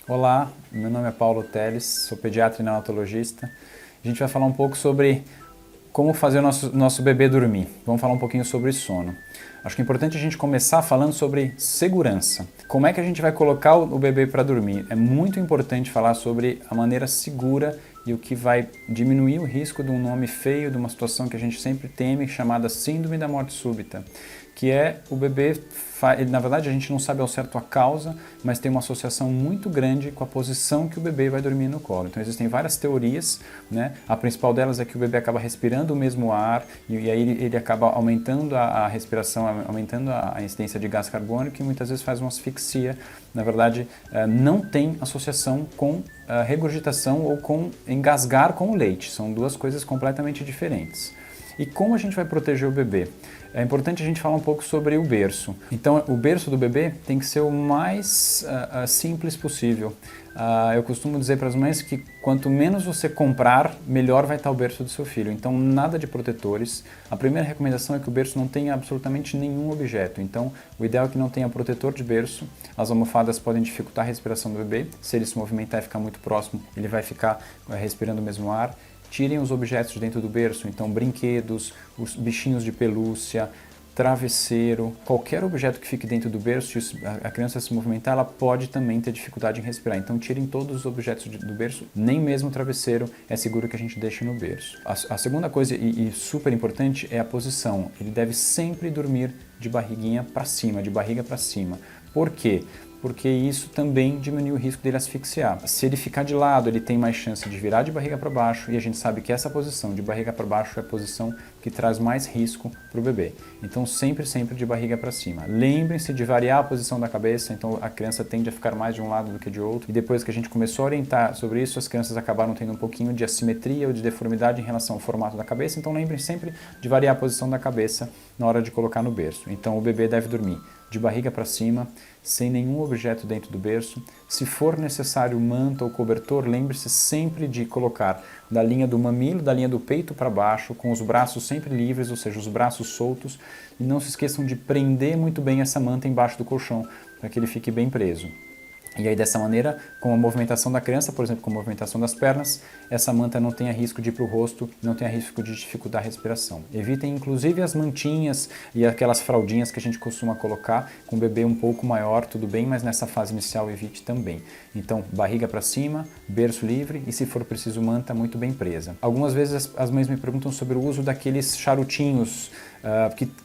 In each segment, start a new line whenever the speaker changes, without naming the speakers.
Olá, meu nome é Paulo Teles, sou pediatra e neonatologista. A gente vai falar um pouco sobre como fazer o nosso bebê dormir. Vamos falar um pouquinho sobre sono. Acho que é importante a gente começar falando sobre segurança. Como é que a gente vai colocar o bebê para dormir? É muito importante falar sobre a maneira segura e o que vai diminuir o risco de um nome feio, de uma situação que a gente sempre teme, chamada síndrome da morte súbita, que é o bebê, na verdade a gente não sabe ao certo a causa, mas tem uma associação muito grande com a posição que o bebê vai dormir no colo. Então existem várias teorias, né? A principal delas é que o bebê acaba respirando o mesmo ar e aí ele acaba aumentando a respiração, aumentando a incidência de gás carbônico e muitas vezes faz uma asfixia. Na verdade, não tem associação com regurgitação ou com engasgar com o leite. São duas coisas completamente diferentes. E como a gente vai proteger o bebê? É importante a gente falar um pouco sobre o berço. Então, o berço do bebê tem que ser o mais simples possível. Eu costumo dizer para as mães que quanto menos você comprar, melhor vai estar o berço do seu filho. Então, nada de protetores. A primeira recomendação é que o berço não tenha absolutamente nenhum objeto. Então, o ideal é que não tenha protetor de berço. As almofadas podem dificultar a respiração do bebê. Se ele se movimentar e ficar muito próximo, ele vai ficar respirando o mesmo ar. Tirem os objetos de dentro do berço, então brinquedos, os bichinhos de pelúcia, travesseiro, qualquer objeto que fique dentro do berço, se a criança se movimentar, ela pode também ter dificuldade em respirar. Então tirem todos os objetos do berço, nem mesmo o travesseiro é seguro que a gente deixe no berço. A segunda coisa, e super importante, é a posição. Ele deve sempre dormir de barriguinha para cima, de barriga para cima. Por quê? Porque isso também diminui o risco dele asfixiar. Se ele ficar de lado, ele tem mais chance de virar de barriga para baixo e a gente sabe que essa posição de barriga para baixo é a posição que traz mais risco para o bebê. Então sempre de barriga para cima. Lembrem-se de variar a posição da cabeça, então a criança tende a ficar mais de um lado do que de outro. E depois que a gente começou a orientar sobre isso, as crianças acabaram tendo um pouquinho de assimetria ou de deformidade em relação ao formato da cabeça. Então lembrem sempre de variar a posição da cabeça na hora de colocar no berço. Então o bebê deve dormir de barriga para cima, sem nenhum objeto dentro do berço. Se for necessário manta ou cobertor, lembre-se sempre de colocar da linha do mamilo, da linha do peito para baixo, com os braços sempre livres, ou seja, os braços soltos. E não se esqueçam de prender muito bem essa manta embaixo do colchão, para que ele fique bem preso. E aí dessa maneira, com a movimentação da criança, por exemplo, com a movimentação das pernas, essa manta não tenha risco de ir para o rosto, não tenha risco de dificultar a respiração. Evitem inclusive as mantinhas e aquelas fraldinhas que a gente costuma colocar com o bebê um pouco maior, tudo bem, mas nessa fase inicial evite também. Então, barriga para cima, berço livre e se for preciso manta muito bem presa. Algumas vezes as mães me perguntam sobre o uso daqueles charutinhos,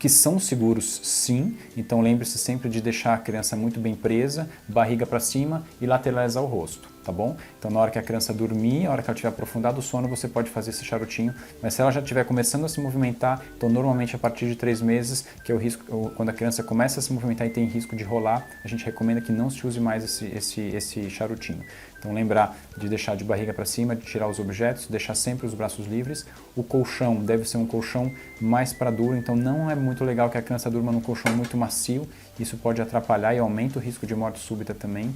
que são seguros sim, então lembre-se sempre de deixar a criança muito bem presa, barriga para cima e lateralizar o rosto, tá bom? Então na hora que a criança dormir, na hora que ela tiver aprofundado o sono, você pode fazer esse charutinho, mas se ela já estiver começando a se movimentar, então normalmente a partir de 3 meses, que é o risco, quando a criança começa a se movimentar e tem risco de rolar, a gente recomenda que não se use mais esse charutinho. Então lembrar de deixar de barriga para cima, de tirar os objetos, deixar sempre os braços livres. O colchão deve ser um colchão mais para duro, então não é muito legal que a criança durma num colchão muito macio, isso pode atrapalhar e aumenta o risco de morte súbita também.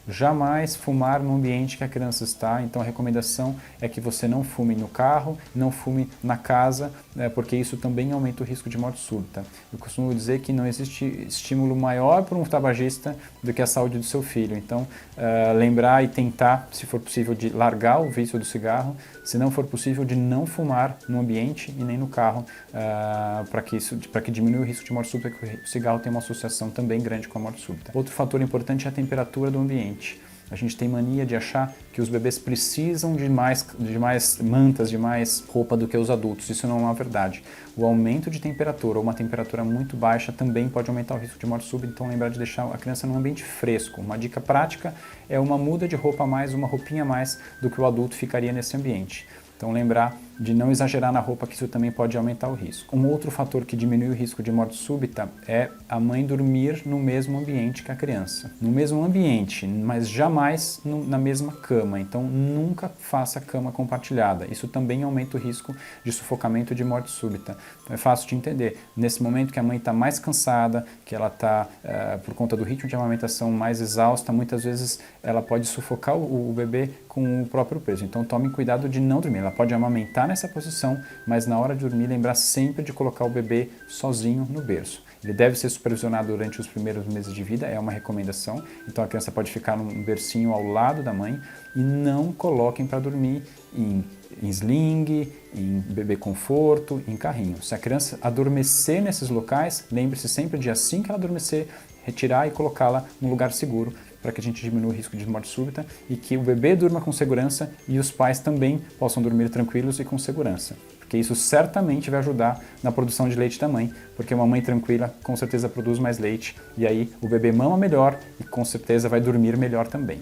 Jamais fumar no ambiente que a criança está, então a recomendação é que você não fume no carro, não fume na casa, porque isso também aumenta o risco de morte súbita. Eu costumo dizer que não existe estímulo maior para um tabagista do que a saúde do seu filho, então lembrar e tentar, se for possível, de largar o vício do cigarro, se não for possível, de não fumar no ambiente e nem no carro, para que diminua o risco de morte súbita, porque o cigarro tem uma associação também grande com a morte súbita. Outro fator importante é a temperatura do ambiente. A gente tem mania de achar que os bebês precisam de mais mantas, de mais roupa do que os adultos. Isso não é uma verdade. O aumento de temperatura ou uma temperatura muito baixa também pode aumentar o risco de morte súbita, então lembrar de deixar a criança num ambiente fresco. Uma dica prática é uma muda de roupa a mais, uma roupinha a mais do que o adulto ficaria nesse ambiente. Então lembrar de não exagerar na roupa, que isso também pode aumentar o risco. Um outro fator que diminui o risco de morte súbita é a mãe dormir no mesmo ambiente que a criança. No mesmo ambiente, mas jamais na mesma cama. Então nunca faça cama compartilhada. Isso também aumenta o risco de sufocamento e de morte súbita. Então é fácil de entender. Nesse momento que a mãe está mais cansada, que ela está, por conta do ritmo de amamentação, mais exausta, muitas vezes ela pode sufocar o bebê com o próprio peso. Então tome cuidado de não dormir. Ela pode amamentar nessa posição, mas na hora de dormir lembrar sempre de colocar o bebê sozinho no berço. Ele deve ser supervisionado durante os primeiros meses de vida, é uma recomendação. Então a criança pode ficar num bercinho ao lado da mãe e não coloquem para dormir em sling, em bebê conforto, em carrinho. Se a criança adormecer nesses locais, lembre-se sempre de assim que ela adormecer, retirar e colocá-la num lugar seguro para que a gente diminua o risco de morte súbita e que o bebê durma com segurança e os pais também possam dormir tranquilos e com segurança. Porque isso certamente vai ajudar na produção de leite da mãe, porque uma mãe tranquila com certeza produz mais leite e aí o bebê mama melhor e com certeza vai dormir melhor também.